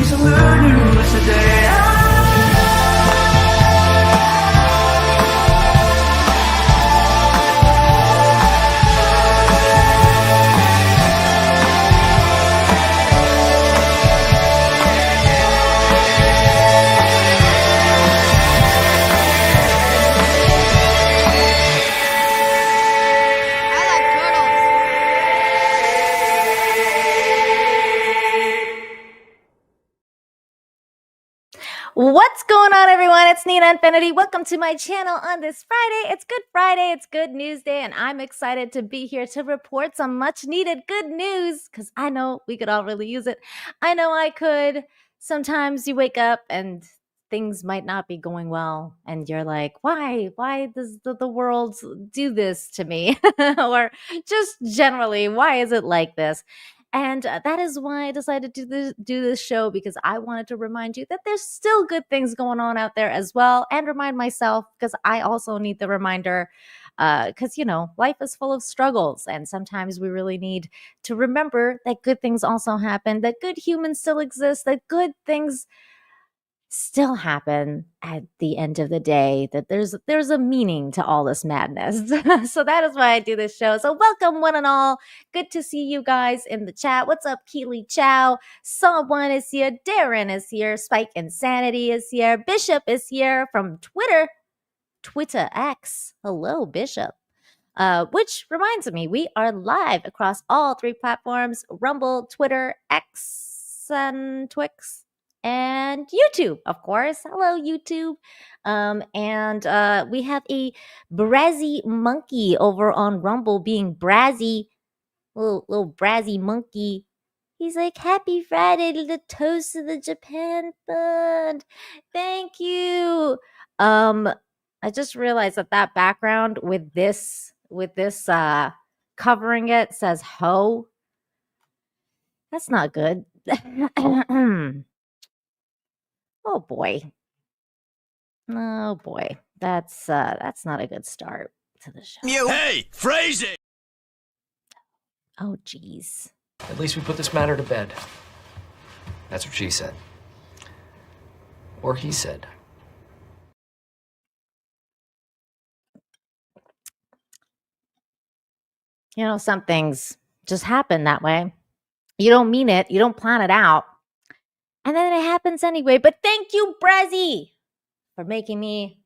Reading some good news today. I like turtles. What's going on, everyone? It's Nina Infinity. Welcome to my channel on this Friday. It's Good Friday. It's Good News Day, and I'm excited to be here to report some much-needed good news because I know we could all really use it. I know I could. Sometimes you wake up and things might not be going well, and you're like, why? Why does the world do this to me? Or just generally, why is it like this? And that is why I decided to do this show, because I wanted to remind you that there's still good things going on out there as well, and remind myself, because I also need the reminder, because, life is full of struggles, and sometimes we really need to remember that good things also happen, that good humans still exist, that good things still happen at the end of the day, that there's a meaning to all this madness. So that is why I do this show. So welcome, one and all. Good to see you guys in the chat. What's up, Keely Chow? Someone is here. Darren is here. Spike Insanity is here. Bishop is here from Twitter X. Hello, Bishop. Which reminds me, we are live across all three platforms: Rumble, Twitter, X, and Twix, and YouTube, of course. Hello, YouTube. And we have a Brazzy monkey over on Rumble, being Brazzy, little Brazzy monkey. He's like, happy Friday to the toast of the Japan Fund. Thank you. I just realized that background with this covering it says ho. That's not good. Oh boy. That's not a good start to the show. Hey, phrase it! Oh geez. At least we put this matter to bed. That's what she said. Or he said. Some things just happen that way. You don't mean it. You don't plan it out. And then it happens anyway. But thank you, Brazzy, for making me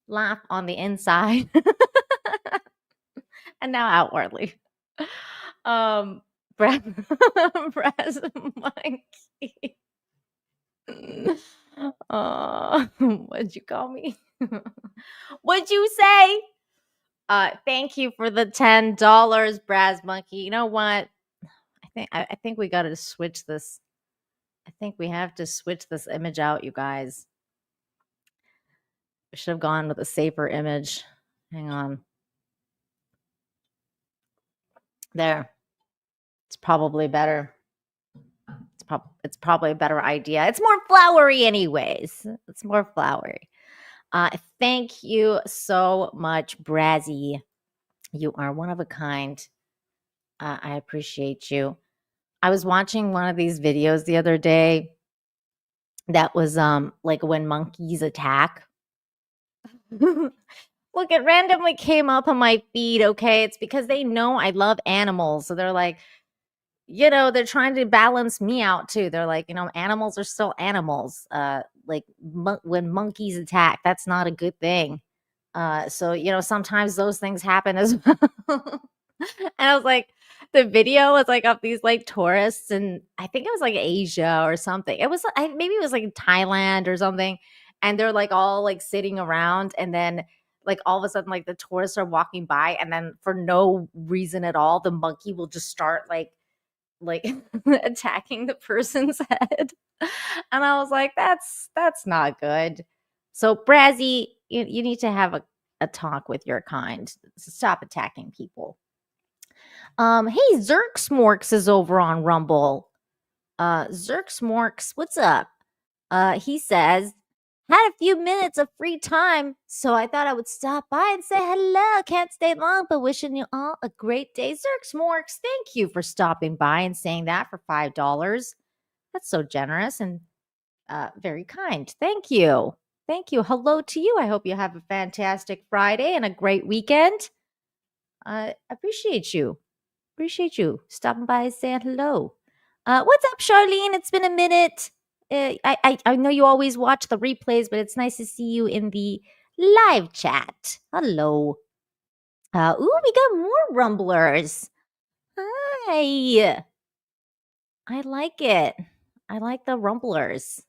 laugh on the inside. And now outwardly. Braz monkey. What'd you call me? What'd you say? Thank you for the $10, Braz monkey. You know what? I think we got to switch this. I think we have to switch this image out, you guys. We should have gone with a safer image. Hang on. There. It's probably better. It's probably a better idea. It's more flowery anyways. It's more flowery. Thank you so much, Brazzy. You are one of a kind. I appreciate you. I was watching one of these videos the other day that was like when monkeys attack. Look, it randomly came up on my feed, okay? It's because they know I love animals. So they're like, they're trying to balance me out too. They're like, animals are still animals. When monkeys attack, that's not a good thing. So sometimes those things happen as well. And I was like, the video was like of these like tourists, and I think it was like Asia or something. It was maybe it was like Thailand or something, and they're like all like sitting around, and then like all of a sudden like the tourists are walking by, and then for no reason at all, the monkey will just start like attacking the person's head. And I was like, that's not good. So Brazzy, you need to have a talk with your kind. Stop attacking people. Hey, Zerksmorks is over on Rumble. Zerksmorks, what's up? He says, had a few minutes of free time, so I thought I would stop by and say hello. Can't stay long, but wishing you all a great day. Zerksmorks, thank you for stopping by and saying that for $5. That's so generous and very kind. Thank you. Thank you. Hello to you. I hope you have a fantastic Friday and a great weekend. Appreciate you. Appreciate you stopping by and saying hello. What's up, Charlene? It's been a minute. I know you always watch the replays, but it's nice to see you in the live chat. Hello. We got more rumblers. Hi. I like it. I like the rumblers.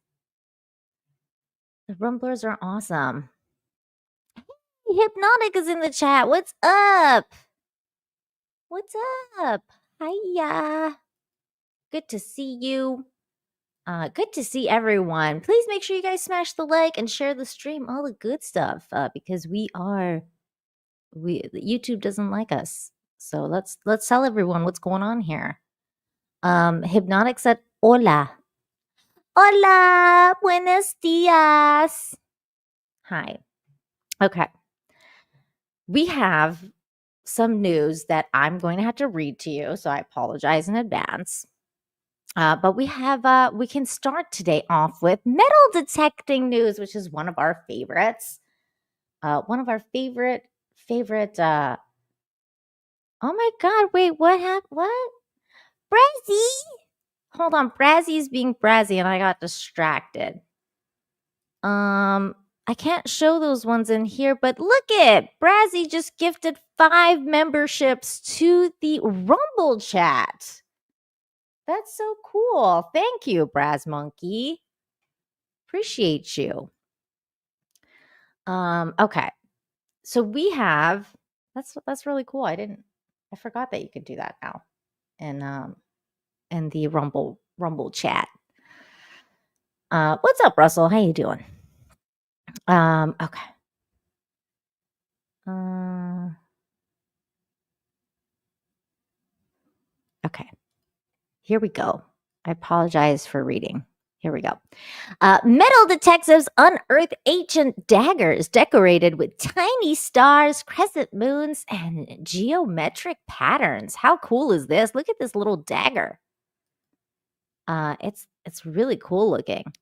The rumblers are awesome. Hypnotic is in the chat. What's up? What's up? Hiya. Good to see you. Good to see everyone. Please make sure you guys smash the like and share the stream, all the good stuff, because YouTube doesn't like us. So let's tell everyone what's going on here. Hypnotic said hola. Hola, buenos dias. Hi. Okay. We have some news that I'm going to have to read to you, so I apologize in advance. But we can start today off with metal detecting news, which is one of our favorites. One of our favorite. Oh my God! Wait, what happened? What? Brazzy? Hold on, Brazzy's being Brazzy, and I got distracted. I can't show those ones in here, but look it. Brazzy just gifted 5 memberships to the Rumble chat. That's so cool. Thank you, Braz Monkey. Appreciate you. Okay. So we have that's really cool. I forgot that you could do that now. In the Rumble chat. What's up, Russell? How you doing? Okay. Okay. Here we go. I apologize for reading. Here we go. Metal detectives unearth ancient daggers decorated with tiny stars, crescent moons, and geometric patterns. How cool is this? Look at this little dagger. It's really cool looking.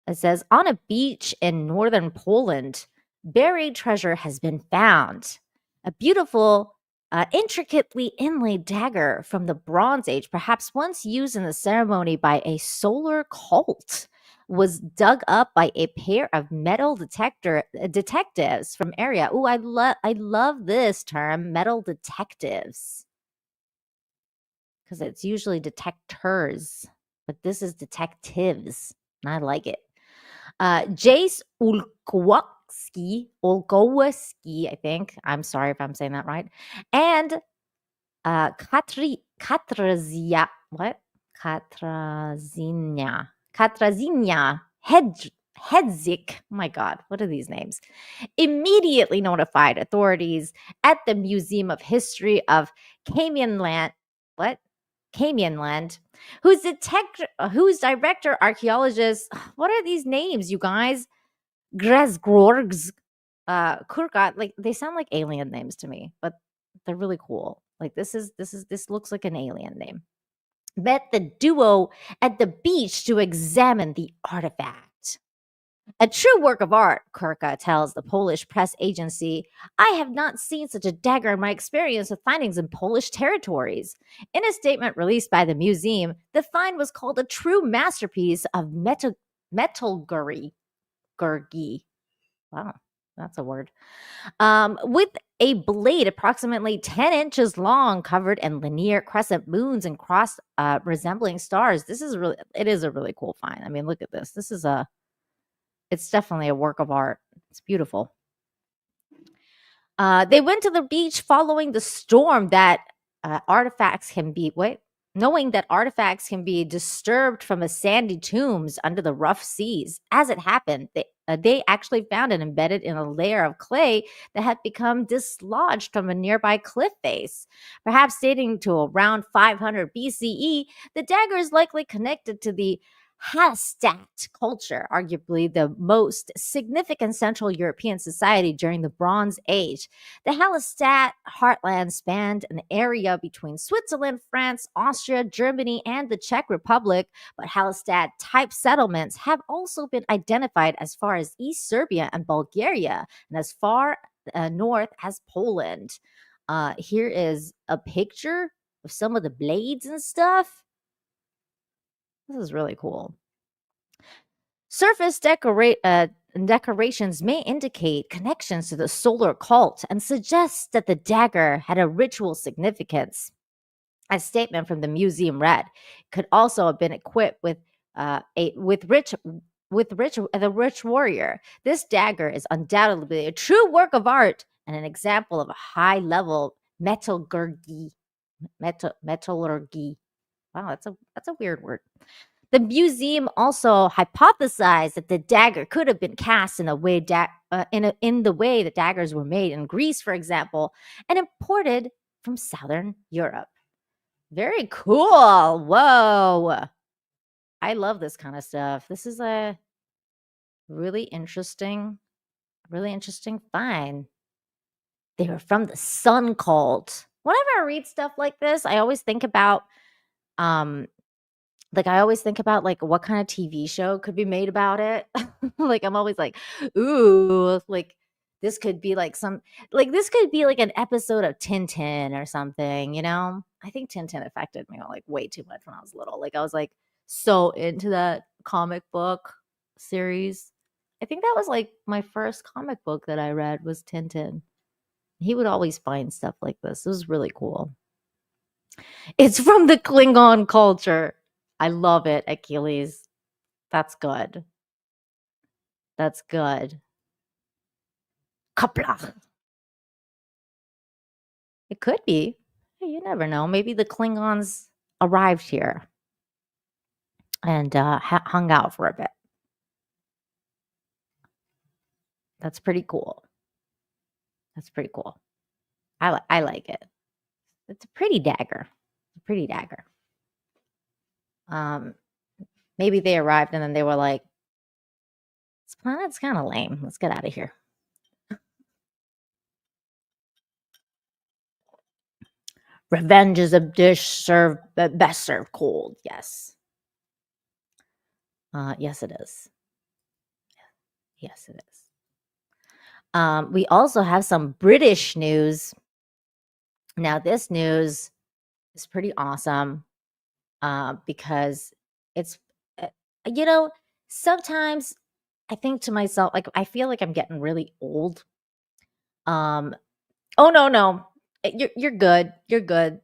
It says, on a beach in northern Poland, buried treasure has been found. A beautiful, intricately inlaid dagger from the Bronze Age, perhaps once used in the ceremony by a solar cult, was dug up by a pair of metal detectives from area. Ooh, I love this term, metal detectives, because it's usually detectors, but this is detectives, and I like it. Jace Ulkowski, I think. I'm sorry if I'm saying that right. And Katrazia Hedzik. Oh my God, what are these names? Immediately notified authorities at the Museum of History of Camianland. Camianland, whose director, archaeologist, what are these names, you guys? Grezgorgs, Kurgat, like they sound like alien names to me, but they're really cool. Like this looks like an alien name. Met the duo at the beach to examine the artifact. A true work of art, Kurka tells the Polish press agency. I have not seen such a dagger in my experience with findings in Polish territories. In a statement released by the museum, the find was called a true masterpiece of metallurgy. Wow, that's a word. With a blade approximately 10 inches long, covered in linear crescent moons and cross resembling stars. It is a really cool find. I mean, look at this. It's definitely a work of art. It's beautiful. They went to the beach following the storm that knowing that artifacts can be disturbed from a sandy tombs under the rough seas. As it happened, they actually found it embedded in a layer of clay that had become dislodged from a nearby cliff face. Perhaps dating to around 500 BCE, the dagger is likely connected to the Hallstatt culture, arguably the most significant Central European society during the Bronze Age. The Hallstatt heartland spanned an area between Switzerland, France, Austria, Germany, and the Czech Republic, but Hallstatt type settlements have also been identified as far as East Serbia and Bulgaria, and as far north as Poland. Here is a picture of some of the blades and stuff. This is really cool. Surface decorations may indicate connections to the solar cult and suggest that the dagger had a ritual significance. A statement from the museum read, "Could also have been equipped with a rich warrior. This dagger is undoubtedly a true work of art and an example of a high level metallurgy." Metallurgy. Wow, that's a weird word. The museum also hypothesized that the dagger could have been cast in a way in the way that daggers were made in Greece, for example, and imported from Southern Europe. Very cool. Whoa. I love this kind of stuff. This is a really interesting find. They were from the Sun cult. Whenever I read stuff like this, I always think about like what kind of TV show could be made about it. Like I'm always like, ooh, like this could be like this could be like an episode of Tintin or something, you know? I think Tintin affected me like way too much when I was little. Like I was like so into that comic book series. I think that was like my first comic book that I read was Tintin. He would always find stuff like this. It was really cool. It's from the Klingon culture. I love it, Achilles. That's good. That's good. Kapla. It could be. You never know. Maybe the Klingons arrived here and hung out for a bit. That's pretty cool. That's pretty cool. I like it. It's a pretty dagger. A pretty dagger. Maybe they arrived and then they were like, this planet's kind of lame. Let's get out of here. Revenge is a dish served best served cold. Yes. Yes, it is. Yes, it is. We also have some British news. Now, this news is pretty awesome because it's, sometimes I think to myself, like, I feel like I'm getting really old. Oh, no. You're good. You're good.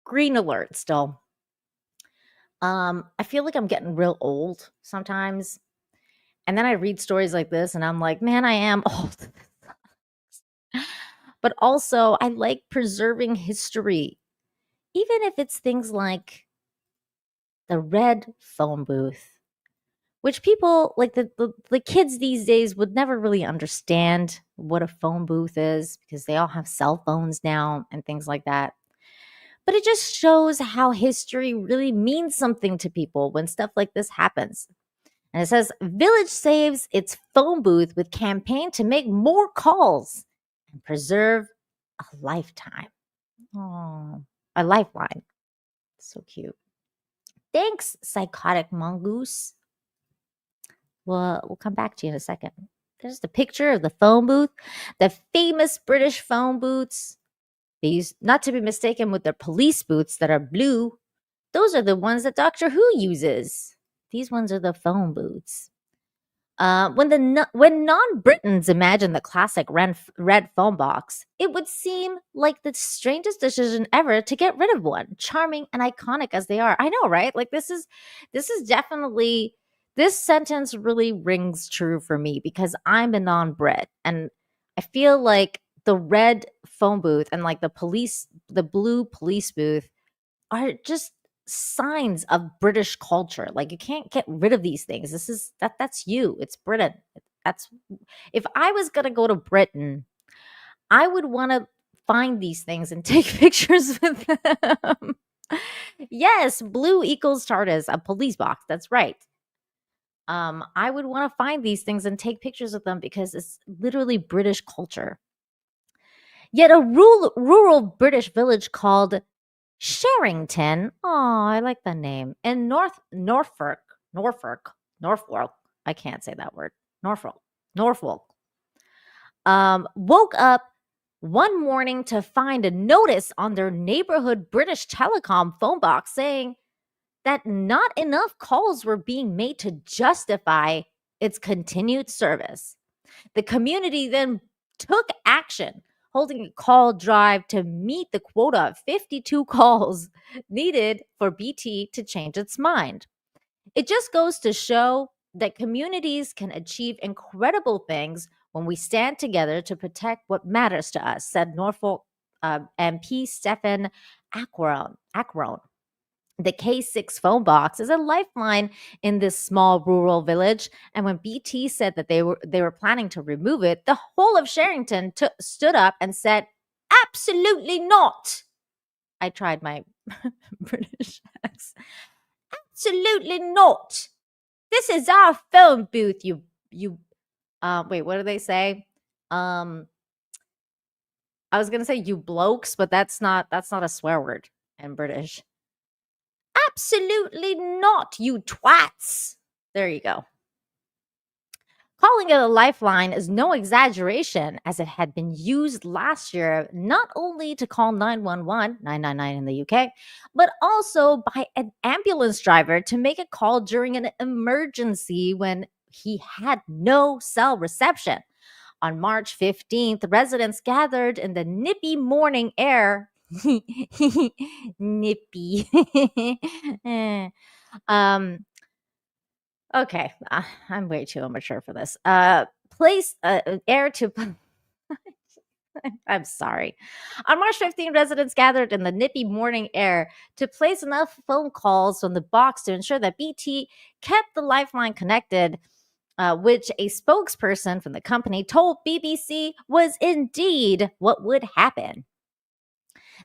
Green alert still. I feel like I'm getting real old sometimes. And then I read stories like this and I'm like, man, I am old. But also, I like preserving history, even if it's things like the red phone booth, which people like the kids these days would never really understand what a phone booth is because they all have cell phones now and things like that. But it just shows how history really means something to people when stuff like this happens. And it says, Village saves its phone booth with campaign to make more calls and preserve a lifetime. Oh, a lifeline. So cute. Thanks, psychotic mongoose. We'll come back to you in a second. There's the picture of the phone booth, the famous British phone booths. These, not to be mistaken with the police booths that are blue. Those are the ones that Doctor Who uses. These ones are the phone booths. When non-Britons imagine the classic red phone box, it would seem like the strangest decision ever to get rid of one, charming and iconic as they are. I know, right? Like this is definitely, this sentence really rings true for me because I'm a non-Brit and I feel like the red phone booth and like the blue police booth are just signs of British culture. Like you can't get rid of these things. That's you. It's Britain. That's if I was gonna go to Britain, I would want to find these things and take pictures with them. Yes, blue equals TARDIS, a police box. That's right. I would want to find these things and take pictures of them because it's literally British culture. Yet a rural British village called Sherrington. Oh, I like the name. In Norfolk. I can't say that word. Norfolk. Woke up one morning to find a notice on their neighborhood British telecom phone box saying that not enough calls were being made to justify its continued service. The community then took action, holding a call drive to meet the quota of 52 calls needed for BT to change its mind. It just goes to show that communities can achieve incredible things when we stand together to protect what matters to us, said Norfolk MP Stephen Acron. The K6 phone box is a lifeline in this small rural village, and when BT said that they were planning to remove it, the whole of Sherrington stood up and said, "Absolutely not." I tried my British accent. Absolutely not. This is our phone booth. Wait, what do they say? I was gonna say you blokes, but that's not a swear word in British. Absolutely not, you twats. There you go. Calling it a lifeline is no exaggeration, as it had been used last year not only to call 911, 999 in the UK, but also by an ambulance driver to make a call during an emergency when he had no cell reception. On March 15th, residents gathered in the nippy morning air. Nippy. Okay, I'm way too immature for this. Place air to. I'm sorry. On March 15, residents gathered in the nippy morning air to place enough phone calls from the box to ensure that BT kept the lifeline connected, which a spokesperson from the company told BBC was indeed what would happen.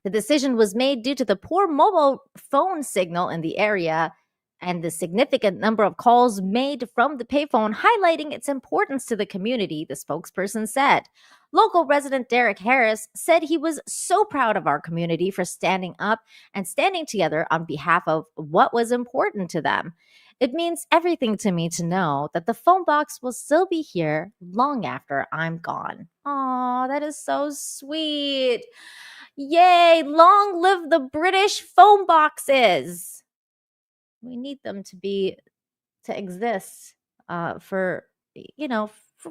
The decision was made due to the poor mobile phone signal in the area and the significant number of calls made from the payphone, highlighting its importance to the community, the spokesperson said. Local resident Derek Harris said he was so proud of our community for standing up and standing together on behalf of what was important to them. It means everything to me to know that the phone box will still be here long after I'm gone. Aw, that is so sweet. Yay, long live the British phone boxes. We need them to exist for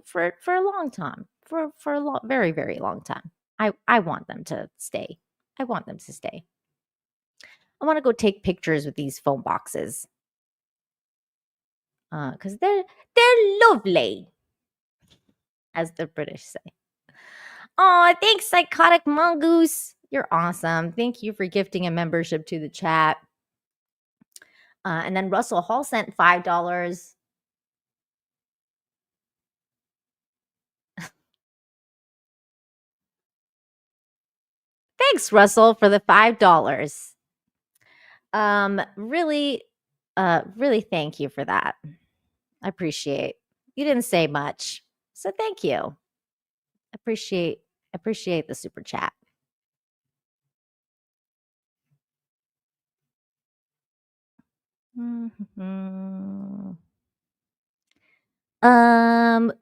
for a long time, for a long, very, very long time. I want them to stay. I want them to stay. I want to go take pictures with these phone boxes because they're lovely, as the British say. Oh, thanks, Psychotic Mongoose. You're awesome. Thank you for gifting a membership to the chat. And then Russell Hall sent $5. Thanks, Russell, for the $5. Really, really thank you for that. I appreciate. You didn't say much, so thank you. Appreciate the super chat. Mm-hmm.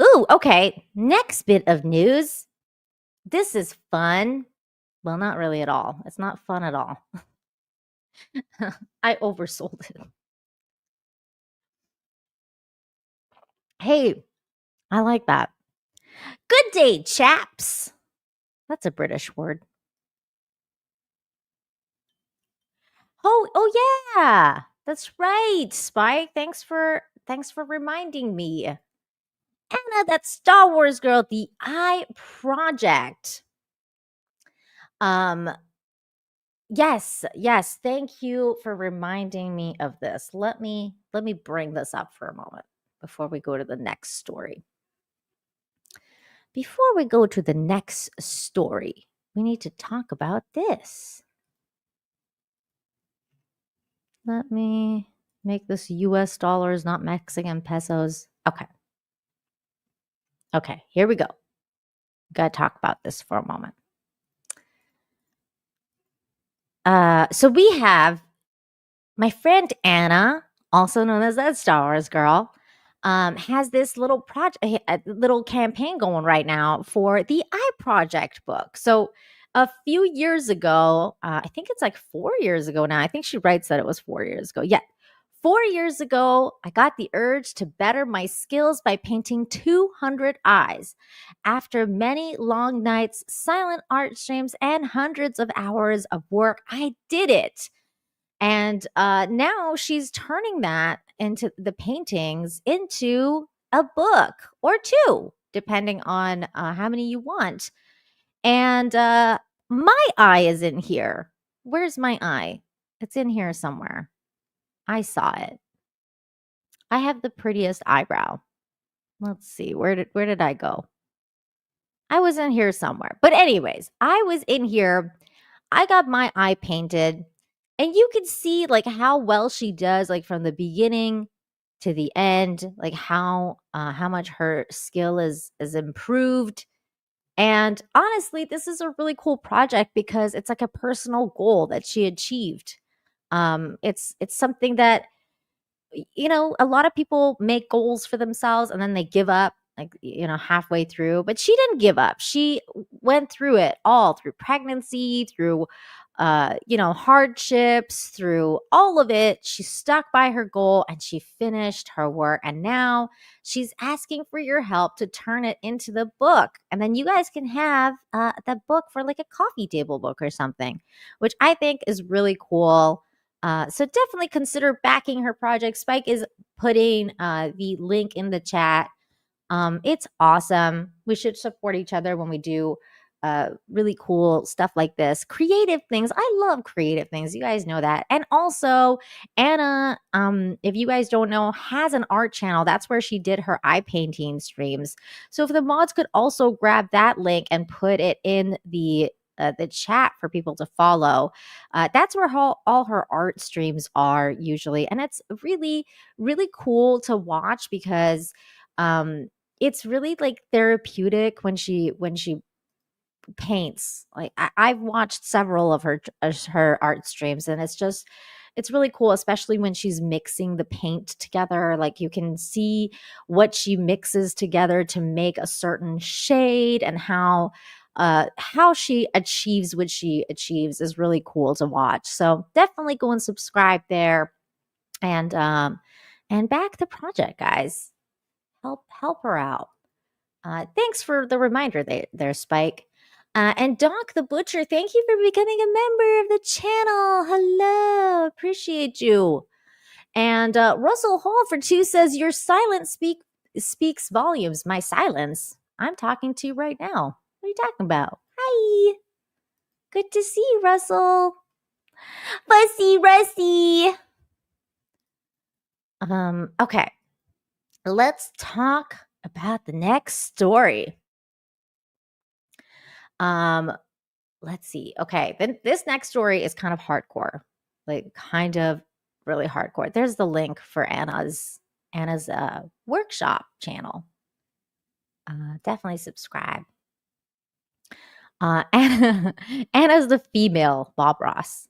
Ooh, okay. Next bit of news. This is fun. Well, not really at all. It's not fun at all. I oversold it. Hey, I like that. Good day, chaps. That's a British word. Oh yeah. That's right, Spike. Thanks for reminding me. Anna, that Star Wars girl, the Eye Project. Yes. Thank you for reminding me of this. Let me bring this up for a moment before we go to the next story. Before we go to the next story, we need to talk about this. Let me Make this US dollars, not Mexican pesos. Okay. Okay, here we go. Gotta talk about this for a moment. So we have my friend Anna, also known as that Star Wars girl, has this little project, a little campaign going right now for the iProject book. So a few years ago, I think it's like 4 years ago now. I think she writes that it was 4 years ago. Yeah. 4 years ago, I got the urge to better my skills by painting 200 eyes. After many long nights, silent art streams, and hundreds of hours of work, I did it. And now she's turning that into the paintings into a book or two, depending on how many you want. And my eye is in here. Where's my eye? It's in here somewhere. I saw it. I have the prettiest eyebrow. Let's see. Where did I go? I was in here somewhere. But anyways, I was in here. I got my eye painted. And you can see like how well she does, like from the beginning to the end, like how much her skill is improved. And honestly, this is a really cool project because it's like a personal goal that she achieved. It's something that a lot of people make goals for themselves and then they give up like halfway through, but she didn't give up. She went through it all, through pregnancy, through hardships, through all of it. She stuck by her goal and she finished her work, and now she's asking for your help to turn it into the book, and then you guys can have that book for like a coffee table book or something, which I think is really cool. So definitely consider backing her project. Spike is putting the link in the chat. It's awesome. We should support each other when we do really cool stuff like this. Creative things. I love creative things. You guys know that. And also, Anna, if you guys don't know, has an art channel. That's where she did her eye painting streams. So if the mods could also grab that link and put it in the chat for people to follow. That's where all her art streams are usually. And it's really, really cool to watch because it's really like therapeutic when she paints. Like I've watched several of her art streams, and it's really cool, especially when she's mixing the paint together. Like you can see what she mixes together to make a certain shade, and how she achieves what she achieves is really cool to watch. So definitely go and subscribe there, and back the project, guys. Help her out. Thanks for the reminder there, Spike. And Doc the Butcher, thank you for becoming a member of the channel. Hello, appreciate you. And Russell Hall for 2 says, your silence speaks volumes. My silence? I'm talking to you right now. What are you talking about? Hi. Good to see you, Russell. Fussy Rusty. Okay. Let's talk about the next story. Let's see. Okay, then this next story is kind of hardcore, like kind of really hardcore. There's the link for Anna's workshop channel. Definitely subscribe. Anna's the female Bob Ross.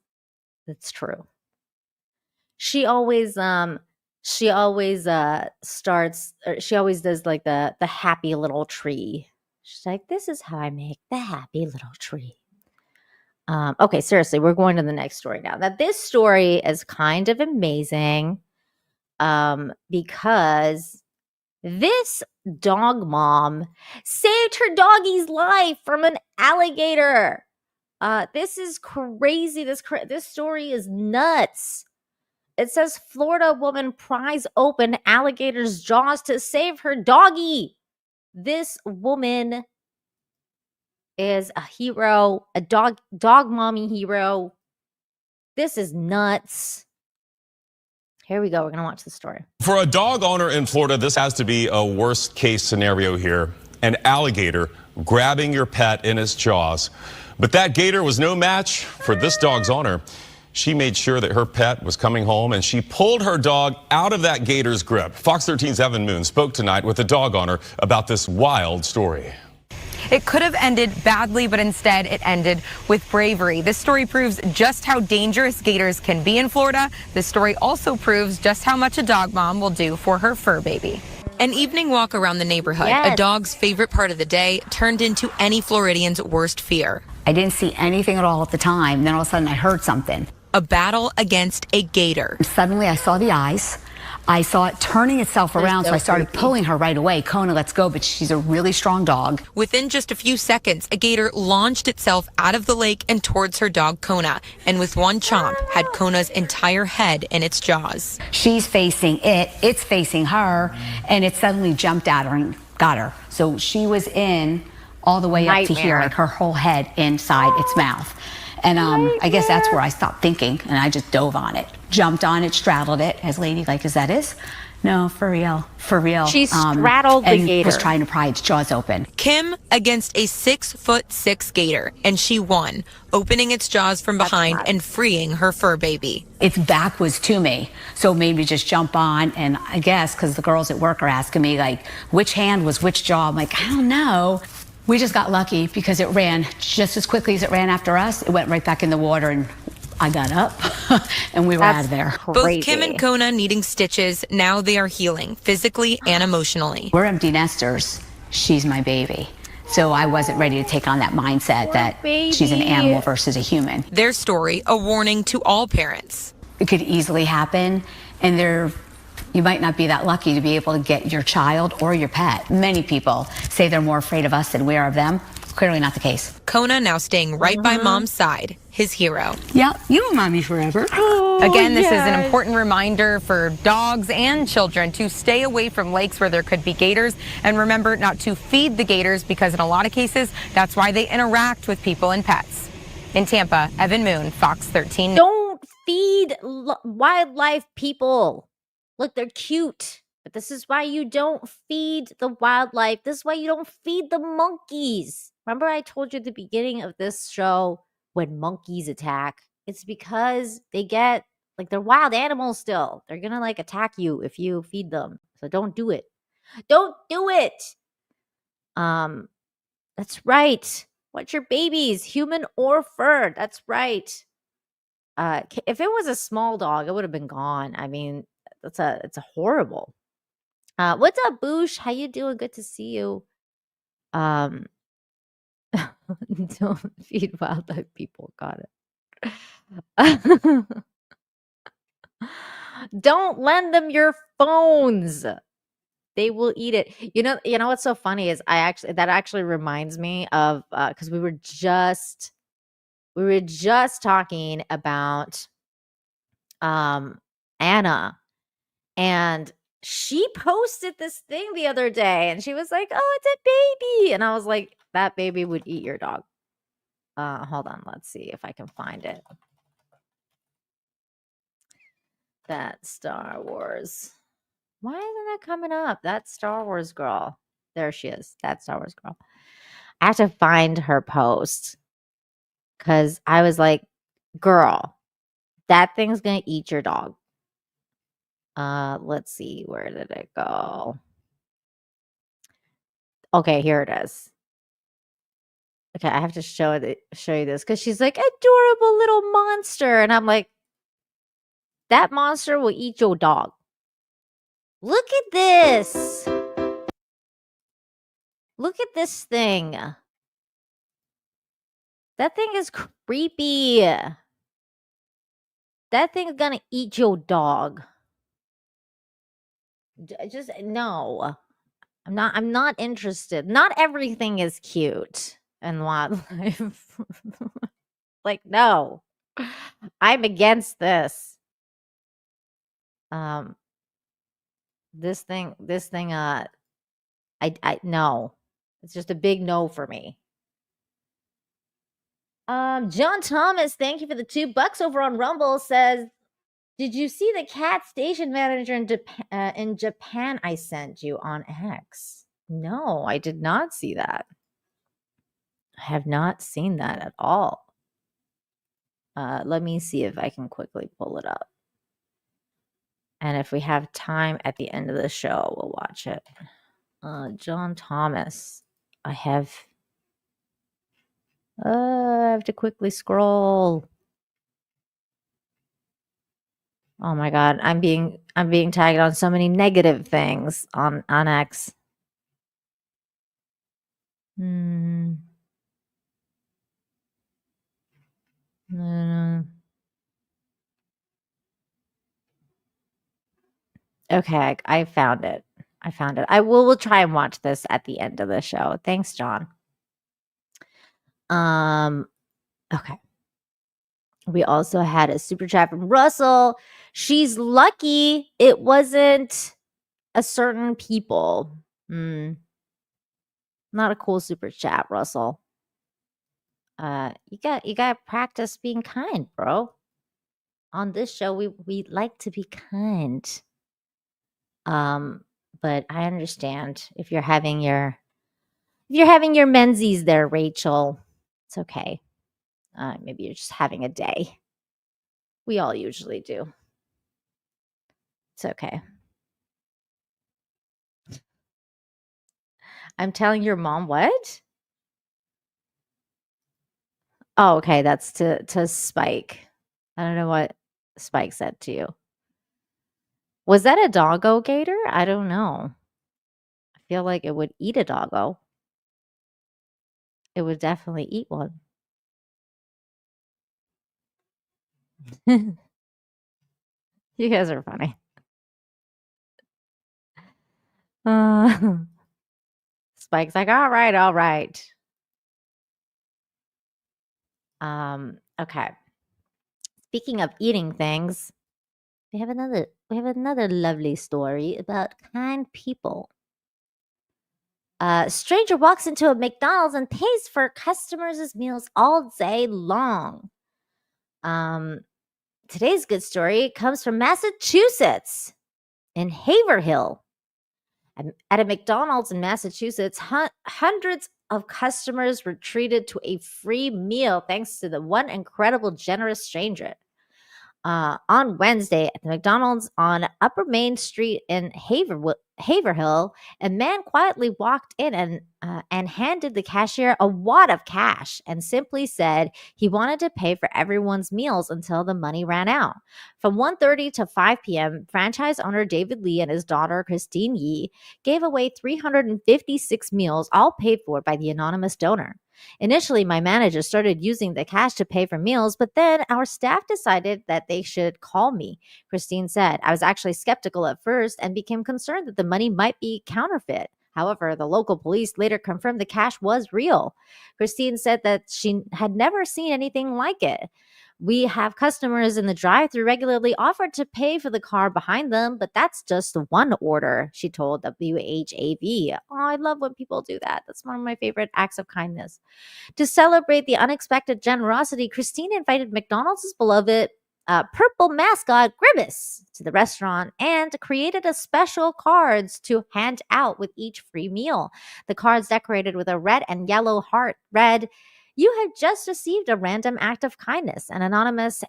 That's true. She always does like the happy little tree. She's like, this is how I make the happy little tree. Okay, seriously, we're going to the next story now. Now, this story is kind of amazing because this dog mom saved her doggy's life from an alligator. This is crazy. This story is nuts. It says Florida woman pries open alligator's jaws to save her doggy. This woman is a hero, a dog mommy hero. This is nuts. Here we go. We're going to watch the story. For a dog owner in Florida, this has to be a worst case scenario here. An alligator grabbing your pet in its jaws. But that gator was no match for this dog's owner. She made sure that her pet was coming home, and she pulled her dog out of that gator's grip. Fox 13's Evan Moon spoke tonight with a dog owner about this wild story. It could have ended badly, but instead it ended with bravery. This story proves just how dangerous gators can be in Florida. This story also proves just how much a dog mom will do for her fur baby. An evening walk around the neighborhood, Yes. a dog's favorite part of the day, turned into any Floridian's worst fear. I didn't see anything at all at the time. Then all of a sudden I heard something. A battle against a gator. Suddenly I saw the eyes. I saw it turning itself around, so I started pulling her right away. Kona, let's go, but she's a really strong dog. Within just a few seconds, a gator launched itself out of the lake and towards her dog Kona, and with one chomp had Kona's entire head in its jaws. She's facing it, it's facing her, and it suddenly jumped at her and got her. So she was in all the way up to here, Nightmare. like her whole head inside its mouth. And I guess that's where I stopped thinking, and I just dove on it, jumped on it, straddled it, as ladylike as that is. No, for real, for real. She straddled the and gator. was trying to pry its jaws open. Kim against a 6'6" gator, and she won, opening its jaws from behind and freeing her fur baby. Its back was to me, so it made me just jump on. And I guess because the girls at work are asking me, like, which hand was which jaw? I'm like, I don't know. We just got lucky because it ran just as quickly as it ran after us. It went right back in the water, and I got up, and we were out of there. Both Kim and Kona needing stitches. Now they are healing, physically and emotionally. We're empty nesters. She's my baby. So I wasn't ready to take on that mindset that she's an animal versus a human. Their story, a warning to all parents. It could easily happen, and you might not be that lucky to be able to get your child or your pet. Many people say they're more afraid of us than we are of them. Clearly not the case. Kona now staying right by mom's side, his hero. Yeah, you and mommy forever. Again, this is an important reminder for dogs and children to stay away from lakes where there could be gators, and remember not to feed the gators, because in a lot of cases, that's why they interact with people and pets. In Tampa, Evan Moon, Fox 13. Don't feed wildlife, people. Look, they're cute, but this is why you don't feed the wildlife. This is why you don't feed the monkeys. Remember I told you at the beginning of this show, when monkeys attack, it's because they get, like, they're wild animals still. They're gonna, like, attack you if you feed them. So don't do it. Don't do it. That's right. Watch your babies, human or fur. That's right. If it was a small dog, it would have been gone. I mean, it's a horrible. What's up, Boosh? How you doing? Good to see you. Don't feed wildlife, people. Got it. Don't lend them your phones. They will eat it. You know what's so funny is that actually reminds me of because we were just talking about Anna, and she posted this thing the other day, and she was like, "Oh, it's a baby," and I was like, "That baby would eat your dog." Hold on, let's see if I can find it. That Star Wars. Why isn't it coming up? That Star Wars girl. There she is. That Star Wars girl. I have to find her post because I was like, "Girl, that thing's gonna eat your dog." Let's see, where did it go? Okay, here it is. Okay, I have to show you this because she's like, adorable little monster, and I'm like, that monster will eat your dog. Look at this. Look at this thing. That thing is creepy. That thing's gonna eat your dog. Just no. I'm not interested. Not everything is cute in wildlife. Like, no. I'm against this. This thing, I no. It's just a big no for me. John Thomas, thank you for the $2 over on Rumble, says, did you see the cat station manager in Japan I sent you on X? No, I did not see that. I have not seen that at all. Let me see if I can quickly pull it up. And if we have time at the end of the show, we'll watch it. John Thomas. I have to quickly scroll. Oh my god, I'm being tagged on so many negative things on X. Hmm. Okay, I found it. We'll try and watch this at the end of the show. Thanks, John. Okay. We also had a super chat from Russell. She's lucky it wasn't a certain people. Not a cool super chat, Russell. You got to practice being kind, bro. On this show, we like to be kind. But I understand if you're having your menzies there, Rachel. It's okay. Maybe you're just having a day. We all usually do. It's okay. I'm telling your mom what? Oh, okay. That's to Spike. I don't know what Spike said to you. Was that a doggo gator? I don't know. I feel like it would eat a doggo. It would definitely eat one. You guys are funny. Spike's like, all right. Okay. Speaking of eating things, we have another lovely story about kind people. A stranger walks into a McDonald's and pays for customers' meals all day long. Today's good story comes from Massachusetts in Haverhill. At a McDonald's in Massachusetts, hundreds of customers were treated to a free meal thanks to the one incredible, generous stranger. On Wednesday at the McDonald's on Upper Main Street in Haverhill, a man quietly walked in and handed the cashier a wad of cash and simply said he wanted to pay for everyone's meals until the money ran out. From 1:30 to 5 p.m., franchise owner David Lee and his daughter Christine Yee gave away 356 meals, all paid for by the anonymous donor. Initially, my manager started using the cash to pay for meals, but then our staff decided that they should call me, Christine said. I was actually skeptical at first and became concerned that the money might be counterfeit. However, the local police later confirmed the cash was real. Christine said that she had never seen anything like it. We have customers in the drive-thru regularly offered to pay for the car behind them, but that's just one order, she told WHAV. Oh, I love when people do that. That's one of my favorite acts of kindness. To celebrate the unexpected generosity, Christine invited McDonald's beloved purple mascot Grimace to the restaurant and created a special cards to hand out with each free meal. The cards decorated with a red and yellow heart read, "You have just received a random act of kindness. An anonymous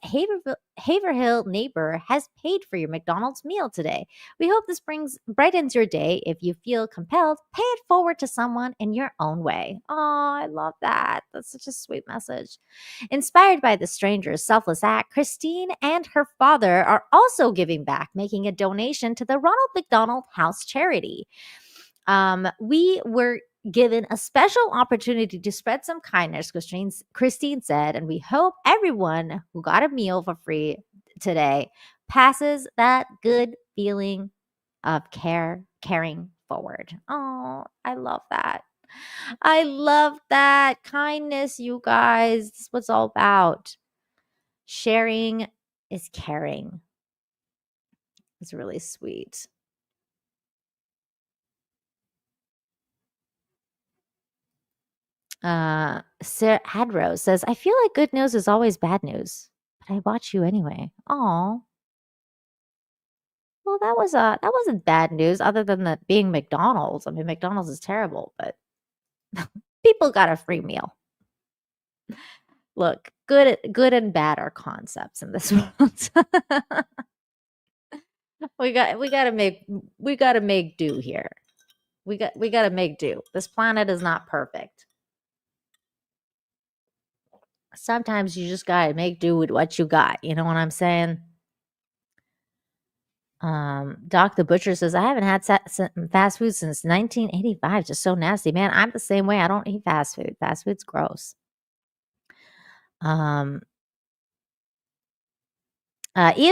Haverhill neighbor has paid for your McDonald's meal today. We hope this brightens your day. If you feel compelled, pay it forward to someone in your own way." Oh, I love that. That's such a sweet message. Inspired by the stranger's selfless act, Christine and her father are also giving back, making a donation to the Ronald McDonald House charity. We were given a special opportunity to spread some kindness, Christine said, and we hope everyone who got a meal for free today passes that good feeling of caring forward. Oh, I love that. I love that. Kindness, you guys. This is what it's all about. Sharing is caring. It's really sweet. Sarah Adrose says, I feel like good news is always bad news, but I watch you anyway. Oh, well, that wasn't bad news other than that being McDonald's. I mean, McDonald's is terrible, but people got a free meal. Look, good and bad are concepts in this world. we gotta make do here. We gotta make do. This planet is not perfect. Sometimes you just gotta make do with what you got. You know what I'm saying? Doc the Butcher says, I haven't had fast food since 1985. Just so nasty. Man, I'm the same way. I don't eat fast food. Fast food's gross. Ian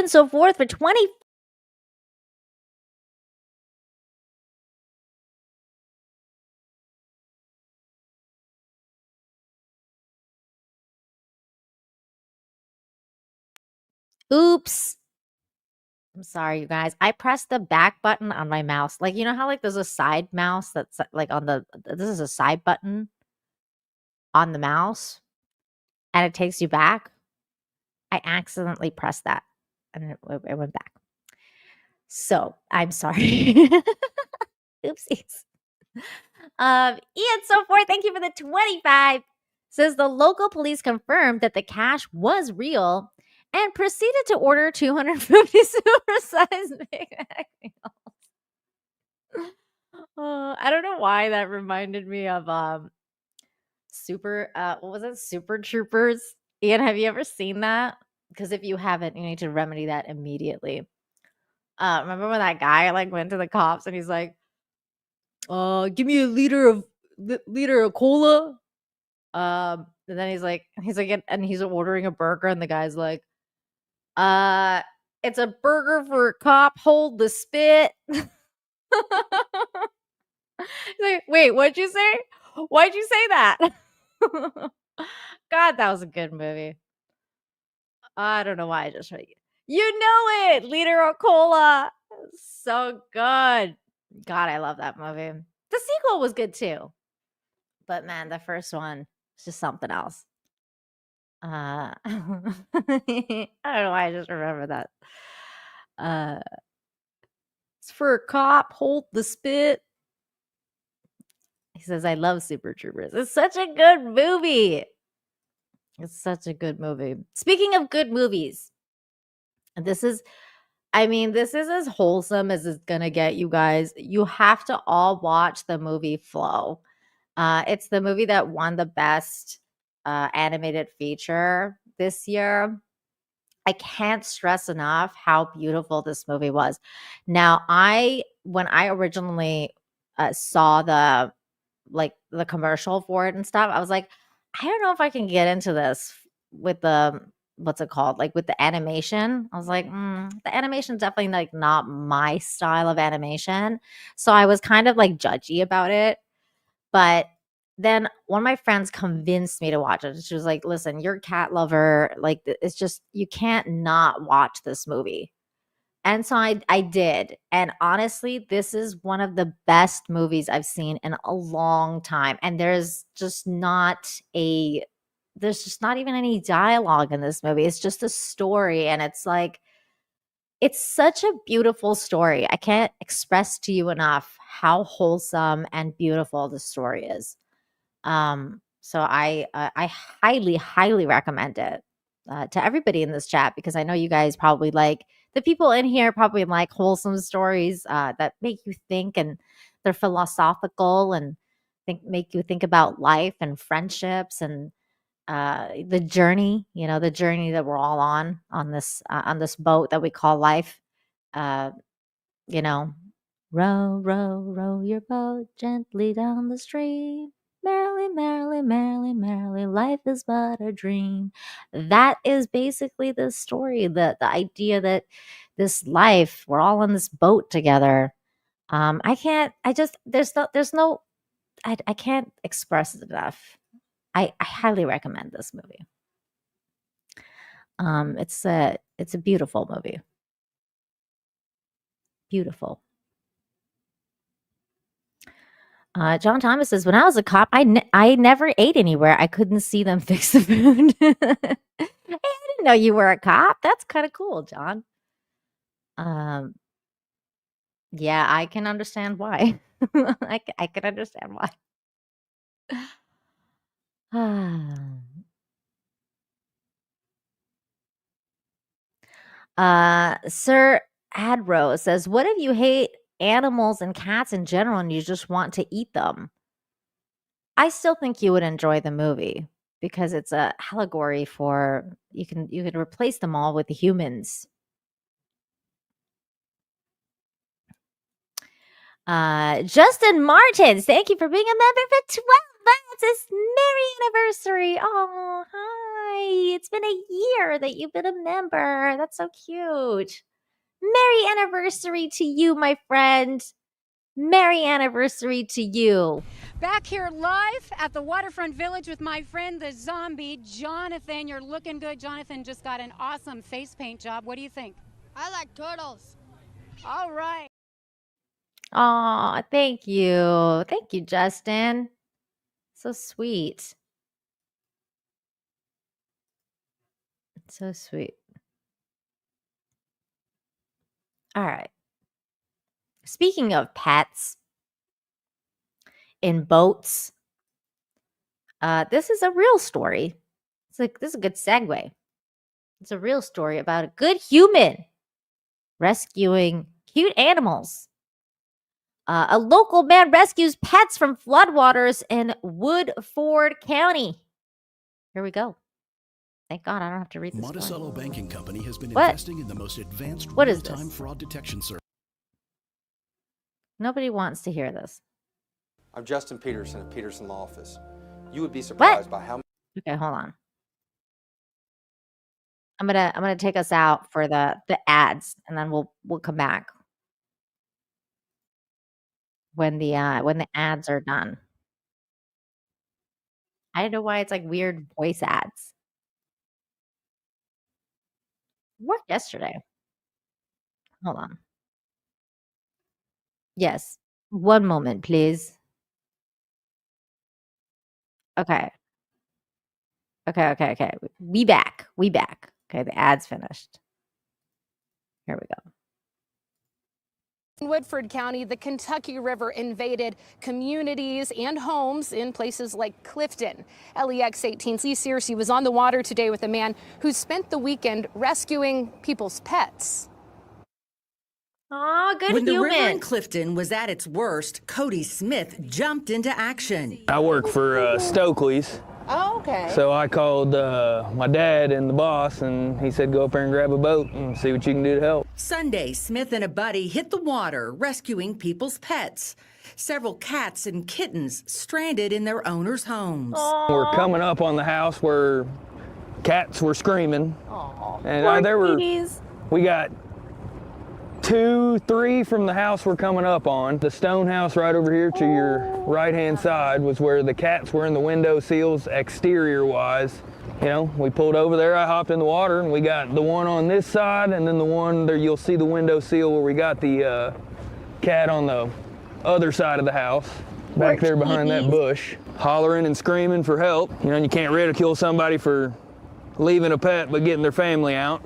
So Forth for 20. Oops. I'm sorry, you guys. I pressed the back button on my mouse. Like, you know how like there's a side mouse that's like on the this is a side button on the mouse and it takes you back? I accidentally pressed that and it went back. So, I'm sorry. Oopsies. Ian So Forth, thank you for the 25. Says the local police confirmed that the cash was real and proceeded to order 250 supersized Big Mac meals. I don't know why that reminded me of what was it? Super Troopers. Ian, have you ever seen that? Because if you haven't, you need to remedy that immediately. Remember when that guy like went to the cops and he's like, give me a liter of cola. And then he's like, and he's ordering a burger, and the guy's like, it's a burger for a cop. Hold the spit. He's like, wait, what'd you say? Why'd you say that? God, that was a good movie. I don't know why I just read it. You know it, liter of cola. So good. God, I love that movie. The sequel was good too. But man, the first one is just something else. I don't know why I just remember that. It's for a cop, hold the spit. He says, I love Super Troopers. It's such a good movie. It's such a good movie. Speaking of good movies, this is as wholesome as it's gonna get, you guys. You have to all watch the movie Flow. It's the movie that won the best animated feature this year. I can't stress enough how beautiful this movie was. Now, when I originally saw the commercial for it and stuff, I was like, I don't know if I can get into this with the what's it called? Like with the animation. I was like, the animation's definitely like not my style of animation. So I was kind of like judgy about it. But then one of my friends convinced me to watch it. She was like, listen, you're a cat lover. Like, it's just, you can't not watch this movie. And so I did. And honestly, this is one of the best movies I've seen in a long time. And there's just not even any dialogue in this movie. It's just a story. And it's like, it's such a beautiful story. I can't express to you enough how wholesome and beautiful the story is. So I highly, highly recommend it to everybody in this chat, because I know you guys probably like the people in here probably like wholesome stories that make you think, and they're philosophical and make you think about life and friendships and the journey, the journey that we're all on this boat that we call life. Uh, you know, row, row, row your boat gently down the stream. Merrily, merrily, merrily, merrily, life is but a dream. That is basically the story, the idea that this life, we're all on this boat together. I can't, I just, there's no, I can't express it enough. I highly recommend this movie. It's a beautiful movie. Beautiful. John Thomas says, when I was a cop, I never ate anywhere. I couldn't see them fix the food. Hey, I didn't know you were a cop. That's kind of cool, John. Yeah, I can understand why. I can understand why. Sir Adro says, what if you hate animals and cats in general and you just want to eat them? I still think you would enjoy the movie because it's a allegory for you can replace them all with humans. Justin Martins, thank you for being a member for 12 months. It's Merry Anniversary. Oh, hi. It's been a year that you've been a member. That's so cute. Merry Anniversary to you, my friend. Merry Anniversary to you. Back here live at the Waterfront Village with my friend, the zombie, Jonathan. You're looking good. Jonathan just got an awesome face paint job. What do you think? I like turtles. All right. Aw, thank you. Thank you, Justin. So sweet. So sweet. All right. Speaking of pets in boats, this is a real story. This is a good segue. It's a real story about a good human rescuing cute animals. A local man rescues pets from floodwaters in Woodford County. Here we go. Thank God I don't have to read this. Monticello Banking Company has been investing in the most advanced real-time fraud detection service. Nobody wants to hear this. I'm Justin Peterson of Peterson Law Office. You would be surprised by how. Okay, hold on. I'm gonna take us out for the ads, and then we'll come back when the ads are done. I don't know why it's like weird voice ads. What yesterday? Hold on. Yes. One moment, please. Okay. Okay. We back. Okay, the ad's finished. Here we go. In Woodford County, the Kentucky River invaded communities and homes in places like Clifton. LEX 18's Lee Searcy was on the water today with a man who spent the weekend rescuing people's pets. Oh, good When human. the river in Clifton was at its worst, Cody Smith jumped into action. I work for Stokely's. Oh, okay. So I called my dad and the boss, and he said, go up there and grab a boat and see what you can do to help. Sunday, Smith and a buddy hit the water, rescuing people's pets. Several cats and kittens stranded in their owners' homes. We're coming up on the house where cats were screaming. And we got 2, 3 from the house we're coming up on. The stone house right over here to your right-hand side was where the cats were in the window sills exterior-wise. You know, we pulled over there, I hopped in the water, and we got the one on this side, and then the one there, you'll see the window sill where we got the cat on the other side of the house, back there behind that bush, hollering and screaming for help. You know, and you can't ridicule somebody for leaving a pet but getting their family out.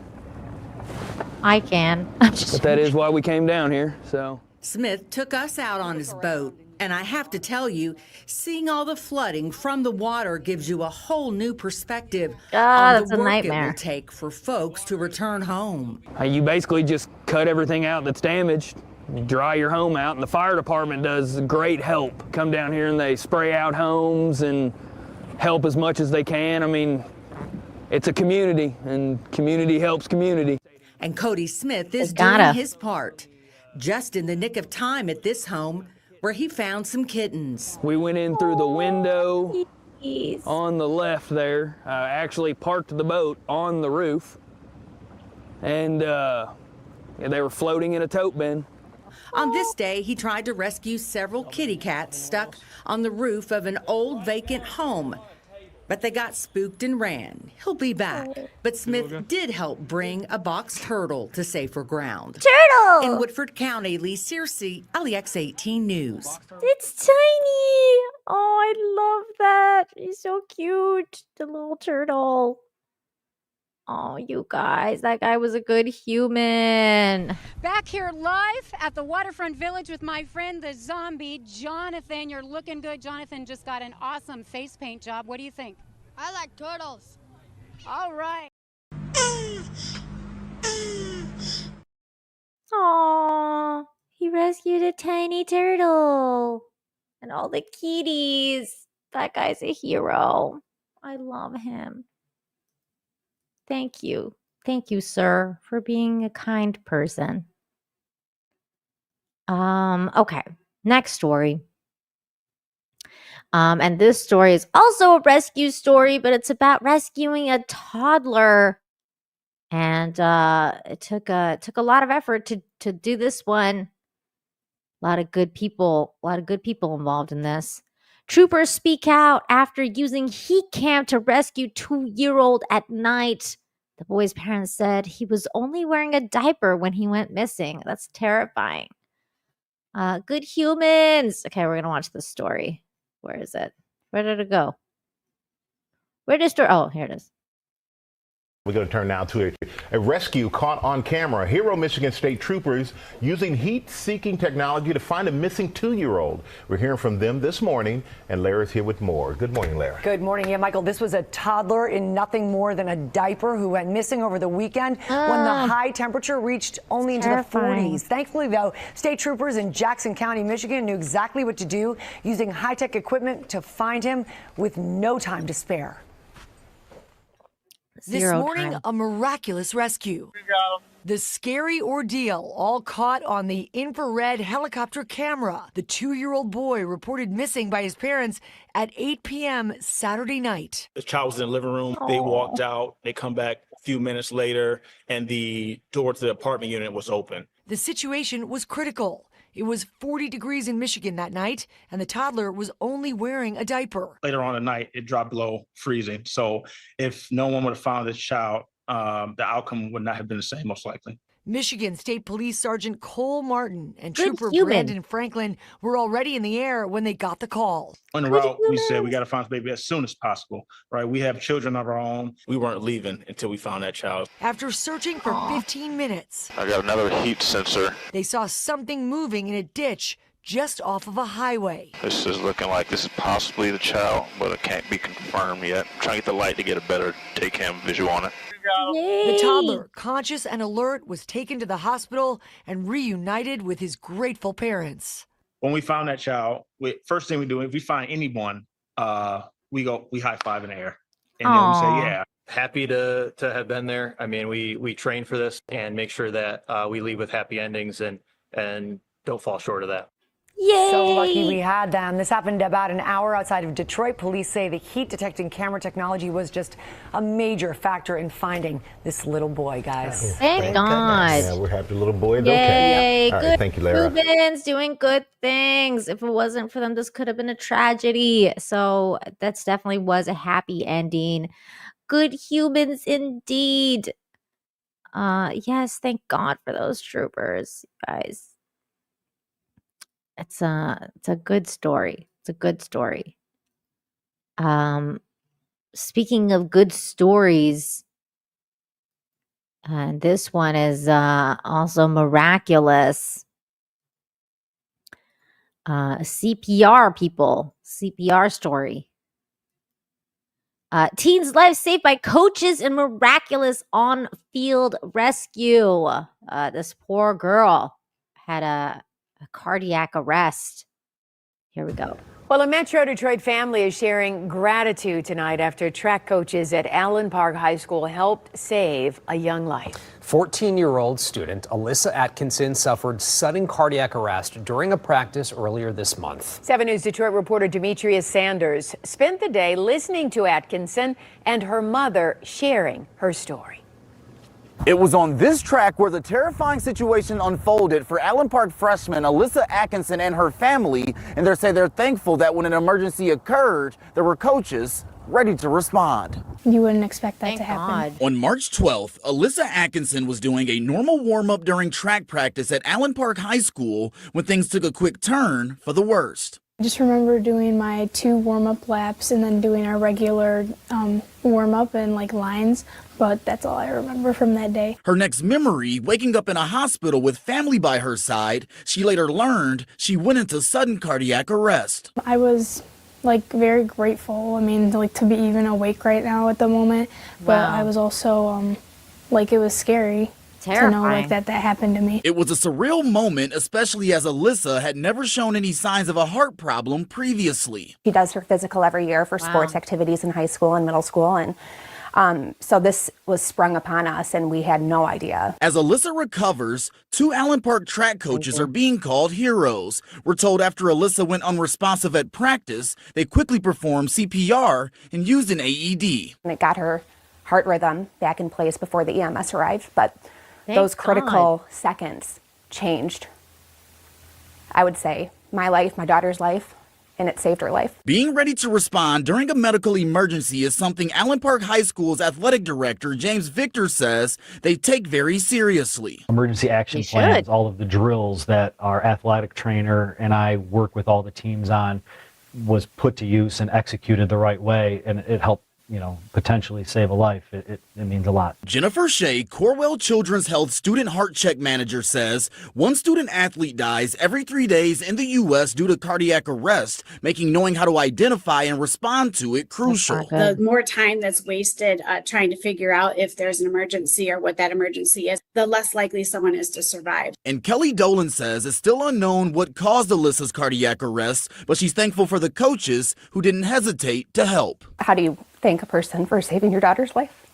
I can. But that is why we came down here, so. Smith took us out on his boat, and I have to tell you, seeing all the flooding from the water gives you a whole new perspective on that's the a work nightmare. it will take for folks to return home. You basically just cut everything out that's damaged, dry your home out, and the fire department does great help. Come down here and they spray out homes and help as much as they can. I mean, it's a community, and community helps community. And Cody Smith is doing his part, just in the nick of time at this home where he found some kittens. We went in through the window on the left there, actually parked the boat on the roof, and they were floating in a tote bin. On this day, he tried to rescue several kitty cats stuck on the roof of an old vacant home. But they got spooked and ran. He'll be back. But Smith did help bring a box turtle to safer ground. Turtle! In Woodford County, Lee Searcy, LEX 18 News. It's tiny. Oh, I love that. He's so cute. The little turtle. Oh, you guys, that guy was a good human. Back here live at the Waterfront Village with my friend, the zombie, Jonathan. You're looking good. Jonathan just got an awesome face paint job. What do you think? I like turtles. All right. rescued a tiny turtle. And all the kitties. That guy's a hero. I love him. Thank you. Thank you, sir, for being a kind person. Okay. Next story. And this story is also a rescue story, but it's about rescuing a toddler. And it took a lot of effort to do this one. A lot of good people involved in this. Troopers speak out after using heat cam to rescue 2-year-old at night. The boy's parents said he was only wearing a diaper when he went missing. That's terrifying. Good humans. Okay, we're gonna watch this story. Where is it? Where did it go? Where did it start? Oh, here it is. We're going to turn now to a rescue caught on camera. Hero Michigan State troopers using heat-seeking technology to find a missing 2-year-old. We're hearing from them this morning, and Lara's here with more. Good morning, Lara. Good morning. Yeah, Michael, this was a toddler in nothing more than a diaper who went missing over the weekend when the high temperature reached only into the 40s. Thankfully, though, state troopers in Jackson County, Michigan knew exactly what to do, using high-tech equipment to find him with no time to spare. This morning, a miraculous rescue. The scary ordeal all caught on the infrared helicopter camera. The 2-year-old boy reported missing by his parents at 8 p.m. Saturday night. The child was in the living room. They walked out. They come back a few minutes later, and the door to the apartment unit was open. The situation was critical. It was 40 degrees in Michigan that night, and the toddler was only wearing a diaper. Later on at night, it dropped below freezing. So if no one would have found this child, the outcome would not have been the same, most likely. Michigan State Police Sergeant Cole Martin and Trooper Brandon Franklin were already in the air when they got the call. On the route, we said we got to find the baby as soon as possible, right? We have children of our own. We weren't leaving until we found that child. After searching for 15 minutes, I got another heat sensor. They saw something moving in a ditch just off of a highway. This is looking like this is possibly the child, but it can't be confirmed yet. I'm trying to get the light to get a better take-cam visual on it. The toddler, conscious and alert, was taken to the hospital and reunited with his grateful parents. When we found that child, first thing we do, if we find anyone, we high five in the air. And then we say, yeah. Happy to have been there. I mean, we train for this and make sure that we leave with happy endings and don't fall short of that. Yay! So lucky we had them. This happened about an hour outside of Detroit. Police say the heat detecting camera technology was just a major factor in finding this little boy, guys. Thank God. Yeah, we're happy the little boy is Yay, okay. All good right, thank you, Lara. humans doing good things. If it wasn't for them, this could have been a tragedy. So that's definitely was a happy ending. Good humans indeed. Yes, thank God for those troopers, guys. It's a good story. It's a good story. Speaking of good stories, this one is also miraculous. CPR people, CPR story. Teen's life saved by coaches in miraculous on-field rescue. This poor girl had a cardiac arrest. Here we go. Well, a Metro Detroit family is sharing gratitude tonight after track coaches at Allen Park High School helped save a young life. 14-year-old student Alyssa Atkinson suffered sudden cardiac arrest during a practice earlier this month. 7 News Detroit reporter Demetrius Sanders spent the day listening to Atkinson and her mother sharing her story. It was on this track where the terrifying situation unfolded for Allen Park freshman Alyssa Atkinson and her family, and they say they're thankful that when an emergency occurred, there were coaches ready to respond. You wouldn't expect that to happen. On March 12th, Alyssa Atkinson was doing a normal warm-up during track practice at Allen Park High School when things took a quick turn for the worst. I just remember doing my 2 warm-up laps and then doing our regular warm-up and lines, but that's all I remember from that day. Her next memory, waking up in a hospital with family by her side, she later learned she went into sudden cardiac arrest. I was very grateful, to be even awake right now at the moment, but I was also, it was scary to know like that happened to me. It was a surreal moment, especially as Alyssa had never shown any signs of a heart problem previously. She does her physical every year for sports activities in high school and middle school, and so this was sprung upon us, and we had no idea. As Alyssa recovers, 2 Allen Park track coaches are being called heroes. We're told after Alyssa went unresponsive at practice, they quickly performed CPR and used an AED. And it got her heart rhythm back in place before the EMS arrived, but Thank those critical God. seconds changed, I would say, my life, my daughter's life, and it saved her life. Being ready to respond during a medical emergency is something Allen Park High School's athletic director, James Victor, says they take very seriously. Emergency action plans, all of the drills that our athletic trainer and I work with all the teams on was put to use and executed the right way, and it helped, potentially save a life. It means a lot. Jennifer Shea, Corwell Children's Health Student Heart Check Manager, says one student athlete dies every 3 days in the U.S. due to cardiac arrest, making knowing how to identify and respond to it crucial. The more time that's wasted trying to figure out if there's an emergency or what that emergency is, the less likely someone is to survive. And Kelly Dolan says it's still unknown what caused Alyssa's cardiac arrest, but she's thankful for the coaches who didn't hesitate to help. How do you thank a person for saving your daughter's life?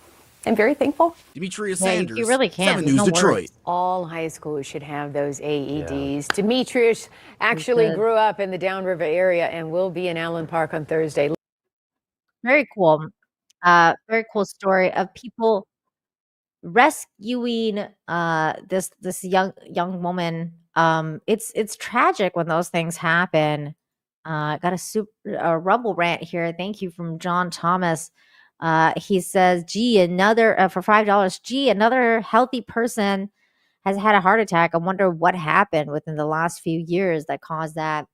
I'm very thankful. Demetria Sanders, you really can't. 7 News Detroit. All high schools should have those AEDs. Demetrius actually grew up in the Downriver area and will be in Allen Park on Thursday. Very cool. Very cool story of people rescuing this young woman. It's tragic when those things happen. Got a Rumble rant here. Thank you from John Thomas. He says, "Gee, another for $5. Gee, another healthy person has had a heart attack. I wonder what happened within the last few years that caused that."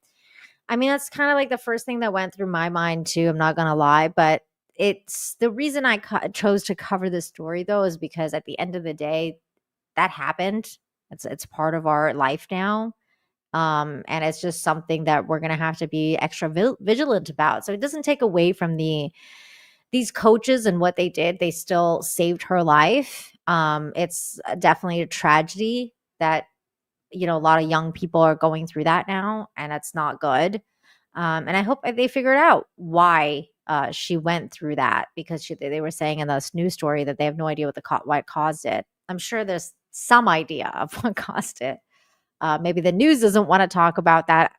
I mean, that's kind of like the first thing that went through my mind too. I'm not gonna lie, but it's the reason I chose to cover this story though is because at the end of the day, that happened. It's part of our life now. And it's just something that we're going to have to be extra vigilant about. So it doesn't take away from these coaches and what they did. They still saved her life. It's definitely a tragedy that, a lot of young people are going through that now, and it's not good. And I hope they figured out why she went through that, because they were saying in this news story that they have no idea what caused it. I'm sure there's some idea of what caused it. Maybe the news doesn't want to talk about that,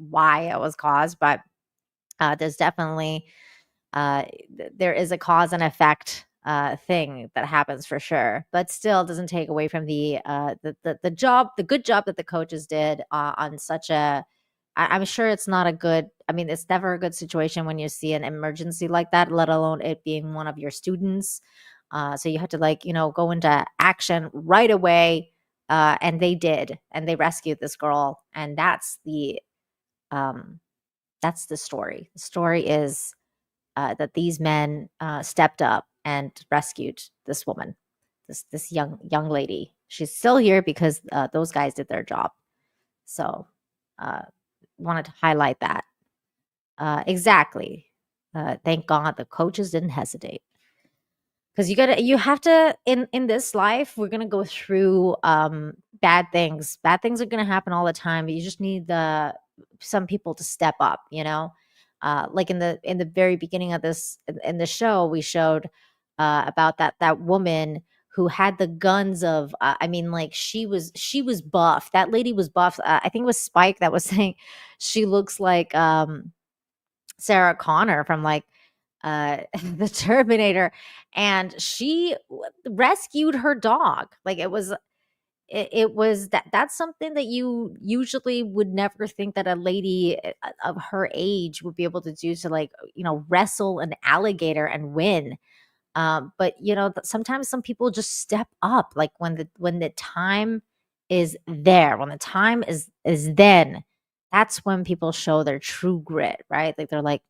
why it was caused, but there's definitely, there is a cause and effect thing that happens for sure, but still doesn't take away from the good job that the coaches did on such a, I'm sure it's not a good, it's never a good situation when you see an emergency like that, let alone it being one of your students. So you have to go into action right away. And they did, and they rescued this girl, and that's the story. The story is that these men stepped up and rescued this woman, this young lady. She's still here because those guys did their job. So wanted to highlight that. Exactly. Thank God the coaches didn't hesitate. Because you have to, in this life, we're going to go through bad things. Bad things are going to happen all the time, but you just need some people to step up, like in the very beginning of this, in the show, we showed about that woman who had the guns of, she was buff. That lady was buff. I think it was Spike that was saying she looks like Sarah Connor from the Terminator, and she rescued her dog. It was that's something that you usually would never think that a lady of her age would be able to do, to wrestle an alligator and win. But sometimes some people just step up, when the time is there, when the time is then, that's when people show their true grit, right? They're like,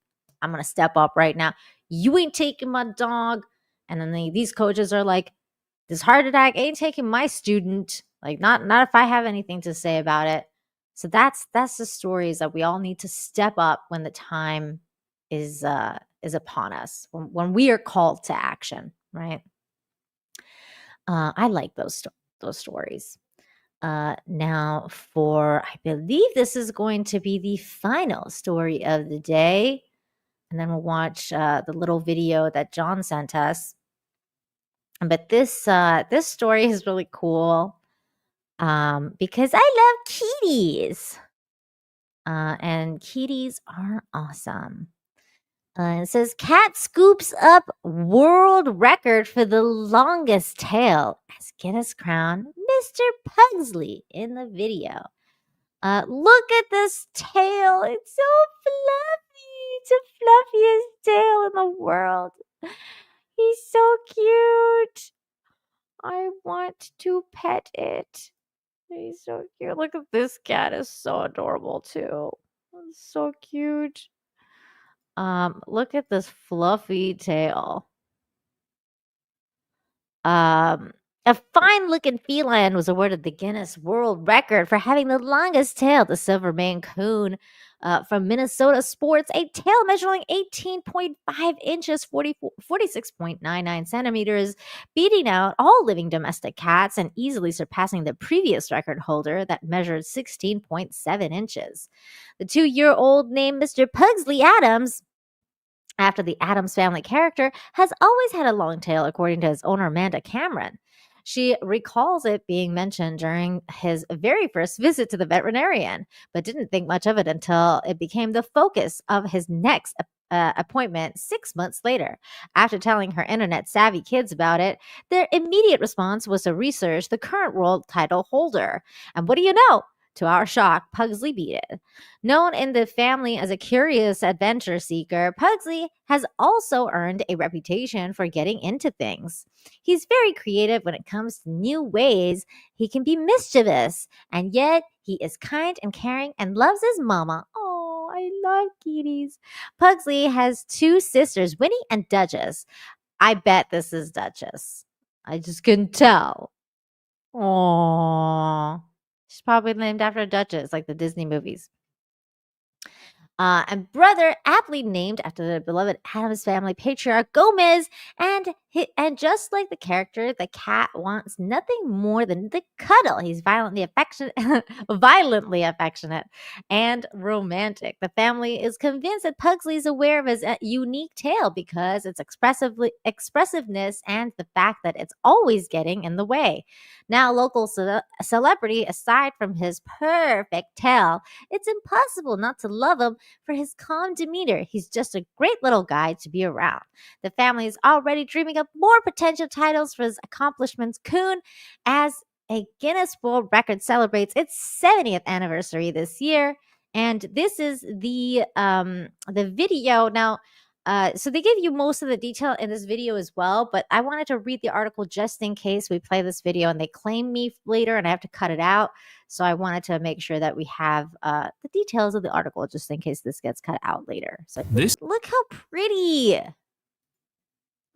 I'm going to step up right now. You ain't taking my dog. And then these coaches are like, this heart attack ain't taking my student. Not if I have anything to say about it. So that's the stories that we all need to step up when the time is upon us, when we are called to action, right? I like those those stories. Now I believe this is going to be the final story of the day. And then we'll watch the little video that John sent us. But this story is really cool because I love kitties. And kitties are awesome. It says, cat scoops up world record for the longest tail as Guinness crowned Mr. Pugsley in the video. Look at this tail. It's so fluffy. It's the fluffiest tail in the world. He's so cute. I want to pet it. He's so cute. Look at this cat. Is so adorable too. It's so cute. Look at this fluffy tail. A fine-looking feline was awarded the Guinness World Record for having the longest tail. The silver Maine Coon from Minnesota sports a tail measuring 18.5 inches, 46.99 centimeters, beating out all living domestic cats and easily surpassing the previous record holder that measured 16.7 inches. The 2-year-old named Mr. Pugsley Adams, after the Addams Family character, has always had a long tail, according to his owner, Amanda Cameron. She recalls it being mentioned during his very first visit to the veterinarian, but didn't think much of it until it became the focus of his next appointment 6 months later. After telling her internet-savvy kids about it, their immediate response was to research the current world title holder. And what do you know? To our shock, Pugsley beat it. Known in the family as a curious adventure seeker, Pugsley has also earned a reputation for getting into things. He's very creative when it comes to new ways. He can be mischievous, and yet he is kind and caring and loves his mama. Oh, I love kitties. Pugsley has 2 sisters, Winnie and Duchess. I bet this is Duchess. I just couldn't tell. Aww. She's probably named after a duchess, like the Disney movies. And brother, aptly named after the beloved Addams Family patriarch Gomez, and just like the character, the cat wants nothing more than the cuddle. He's violently affectionate and romantic. The family is convinced that Pugsley is aware of his unique tail because its expressiveness and the fact that it's always getting in the way. Now, local celebrity, aside from his perfect tail, it's impossible not to love him for his calm demeanor. He's just a great little guy to be around. The family is already dreaming up more potential titles for his accomplishments. Coon, as a Guinness World Record celebrates its 70th anniversary this year, and this is the video. Now, so they give you most of the detail in this video as well, but I wanted to read the article just in case we play this video and they claim me later and I have to cut it out. So I wanted to make sure that we have the details of the article just in case this gets cut out later. So look how pretty.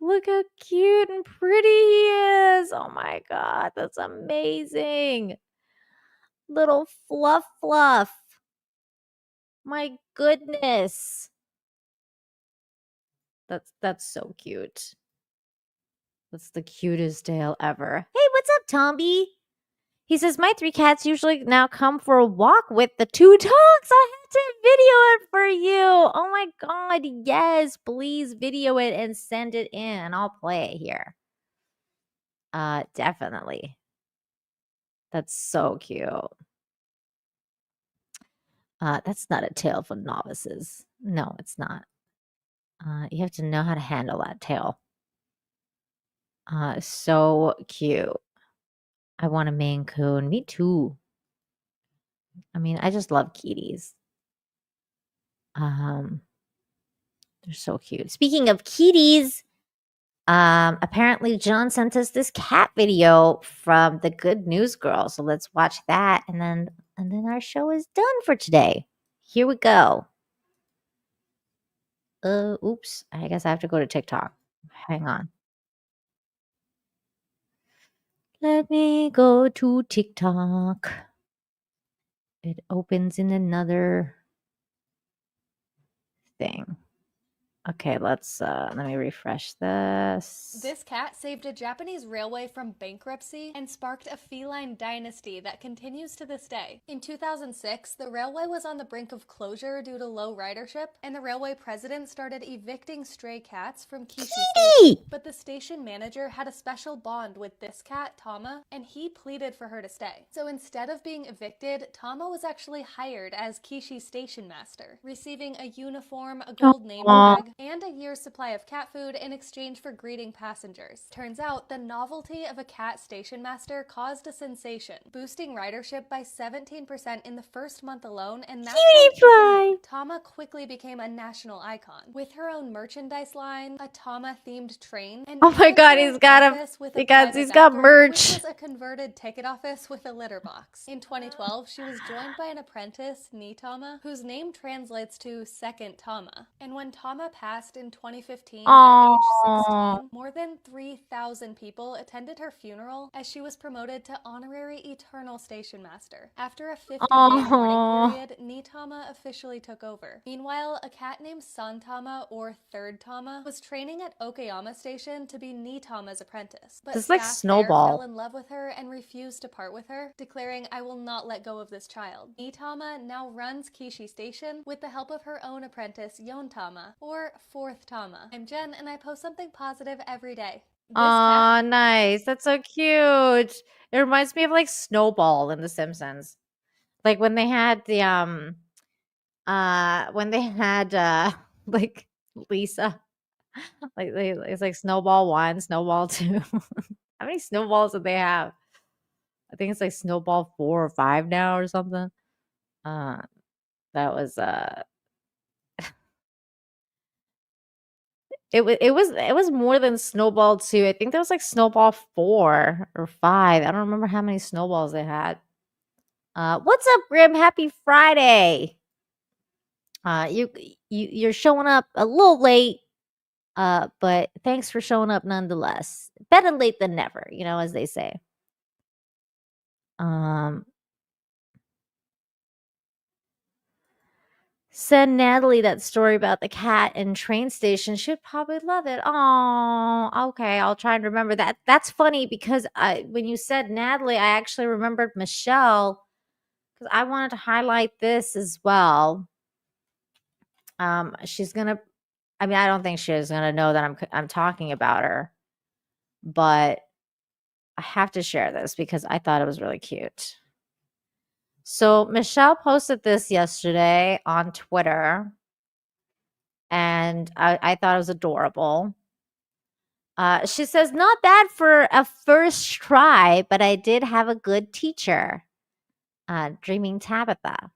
Look how cute and pretty he is. Oh my God, that's amazing. Little fluff. My goodness. That's so cute. That's the cutest tail ever. Hey, what's up, Tomby? He says, my 3 cats usually now come for a walk with the 2 dogs. I have to video it for you. Oh my God, yes. Please video it and send it in and I'll play it here. Definitely. That's so cute. That's not a tail for novices. No, it's not. You have to know how to handle that tail. So cute. I want a Maine Coon. Me too. I mean, I just love kitties. They're so cute. Speaking of kitties, apparently John sent us this cat video from the Good News Girl. So let's watch that, and then our show is done for today. Here we go. Oops. I guess I have to go to TikTok. Hang on. Let me go to TikTok. It opens in another thing. Okay, let me refresh this. This cat saved a Japanese railway from bankruptcy and sparked a feline dynasty that continues to this day. In 2006, the railway was on the brink of closure due to low ridership, and the railway president started evicting stray cats from Kishi Station. But the station manager had a special bond with this cat, Tama, and he pleaded for her to stay. So instead of being evicted, Tama was actually hired as Kishi station master, receiving a uniform, a gold name tag, and a year's supply of cat food in exchange for greeting passengers. Turns out, the novelty of a cat station master caused a sensation, boosting ridership by 17% in the first month alone, and that's when Tama quickly became a national icon. With her own merchandise line, a Tama-themed train, and Oh my God, he's got he's got merch. which was a converted ticket office with a litter box. In 2012, she was joined by an apprentice, Tama, whose name translates to second Tama. And when Tama passed in 2015 at age 16, more than 3,000 people attended her funeral as she was promoted to honorary eternal station master. After a 50-day mourning period, Tama officially took over. Meanwhile, a cat named Santama, or Third Tama, was training at Okayama Station to be Tama's apprentice. But This is like staff there Snowball. fell in love with her and refused to part with her, declaring, "I will not let go of this child." Tama now runs Kishi Station with the help of her own apprentice, Yon Tama, or Fourth Tama. I'm Jen, and I post something positive every day. Aw, nice. That's so cute. It reminds me of like Snowball in The Simpsons. Like when they had the like Lisa. Like it's like Snowball 1, Snowball 2. How many snowballs did they have? I think it's like Snowball 4 or 5 now or something. That was it was more than Snowball 2. I think there was like Snowball 4 or 5. I don't remember how many snowballs they had. What's up, Grim? Happy Friday. You're showing up a little late. But thanks for showing up nonetheless. Better late than never, as they say. Send Natalie that story about the cat and train station. She'd probably love it. Oh, okay. I'll try and remember that. That's funny because when you said Natalie, I actually remembered Michelle because I wanted to highlight this as well. She's gonna. I mean, I don't think she's gonna know that I'm talking about her, but I have to share this because I thought it was really cute. So Michelle posted this yesterday on Twitter, and I thought it was adorable. She says, "Not bad for a first try, but I did have a good teacher." Dreaming Tabitha.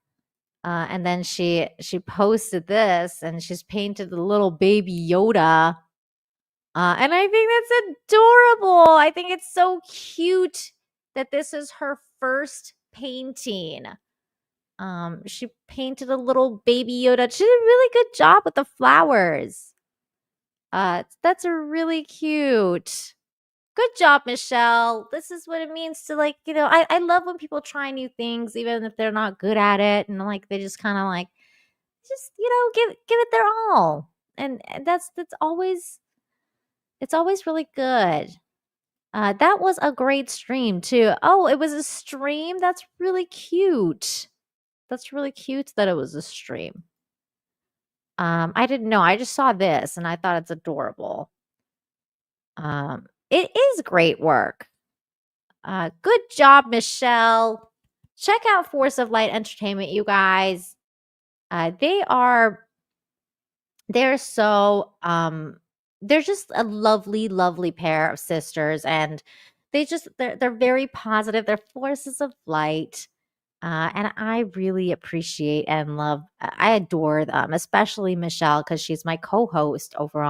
And then she posted this, and she's painted the little baby Yoda. And I think that's adorable. I think it's so cute that this is her first painting. She painted a little baby Yoda. She did a really good job with the flowers. That's really cute. Good job, Michelle. This is what it means to I love when people try new things, even if they're not good at it, and they just kind of give it their all. And that's always, it's always really good. That was a great stream too. Oh, it was a stream? That's really cute. That's really cute that it was a stream. I didn't know. I just saw this and I thought it's adorable. It is great work. Good job, Michelle. Check out Force of Light Entertainment, you guys. They're just a lovely, lovely pair of sisters, and they're very positive. They're forces of light. And I really appreciate and love, I adore them, especially Michelle, because she's my co-host over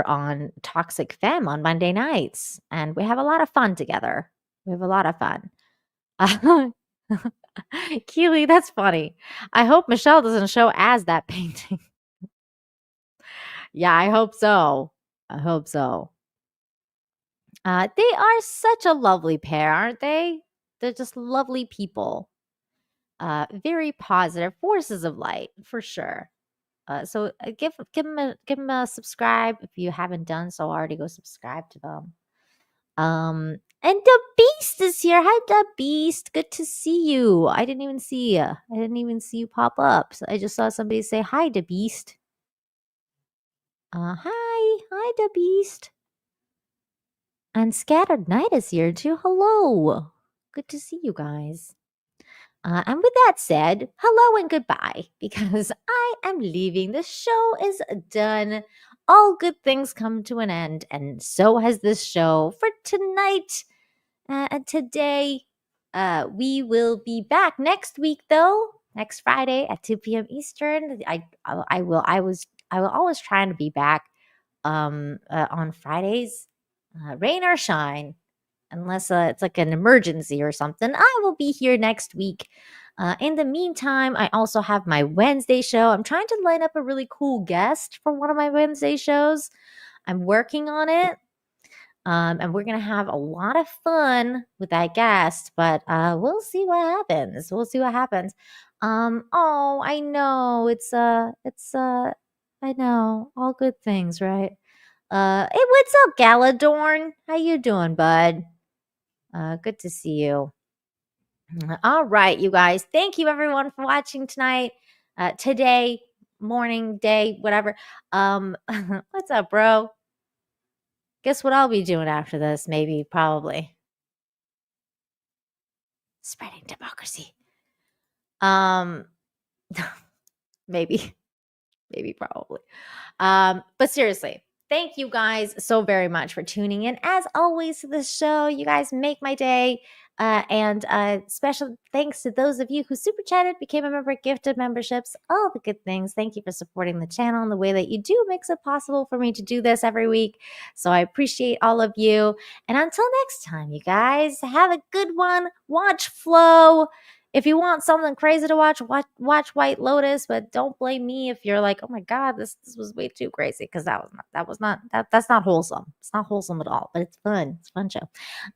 on Toxic Femme on Monday nights. And we have a lot of fun together. We have a lot of fun. Keely, that's funny. I hope Michelle doesn't show as that painting. Yeah, I hope so. I hope so. They are such a lovely pair, aren't they? They're just lovely people. Very positive forces of light, for sure. So give him a subscribe if you haven't done so already. Go subscribe to them. And the Beast is here. Hi, the Beast. Good to see you. I didn't even see you. I didn't even see you pop up. So I just saw somebody say hi, the Beast. Hi, the Beast. And Scattered Night is here too. Hello. Good to see you guys. And with that said, hello and goodbye, because I am leaving. The show is done. All good things come to an end, and so has this show for tonight. And today, we will be back next week, though. Next Friday at 2 p.m. Eastern. I will always try to be back on Fridays, rain or shine. Unless it's like an emergency or something, I will be here next week. In the meantime, I also have my Wednesday show. I'm trying to line up a really cool guest for one of my Wednesday shows. I'm working on it. And we're going to have a lot of fun with that guest, but we'll see what happens. We'll see what happens. Oh, I know. I know. All good things, right? Hey, what's up, Galadorn? How you doing, bud? Good to see you. All right, you guys. Thank you, everyone, for watching tonight, today, morning, day, whatever. What's up, bro? Guess what I'll be doing after this? Maybe, probably. Spreading democracy. Maybe, probably. But seriously. Thank you guys so very much for tuning in. As always to the show, you guys make my day. And special thanks to those of you who super chatted, became a member, gifted memberships, all the good things. Thank you for supporting the channel, and the way that you do makes it possible for me to do this every week. So I appreciate all of you. And until next time, you guys, have a good one. Watch Flow. If you want something crazy to watch White Lotus, but don't blame me if you're like, oh my God, this was way too crazy, because that's not wholesome. It's not wholesome at all, but it's fun. It's a fun show.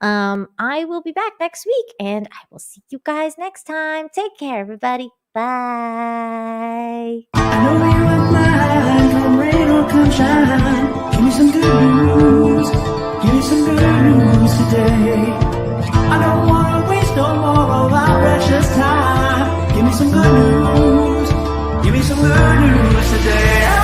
I will be back next week, and I will see you guys next time. Take care, everybody. Bye. I know you won't mind, come rain or come shine. Give me some good news. Give me some good news today. I don't wanna waste no more of our precious time. Give me some good news. Give me some good news today.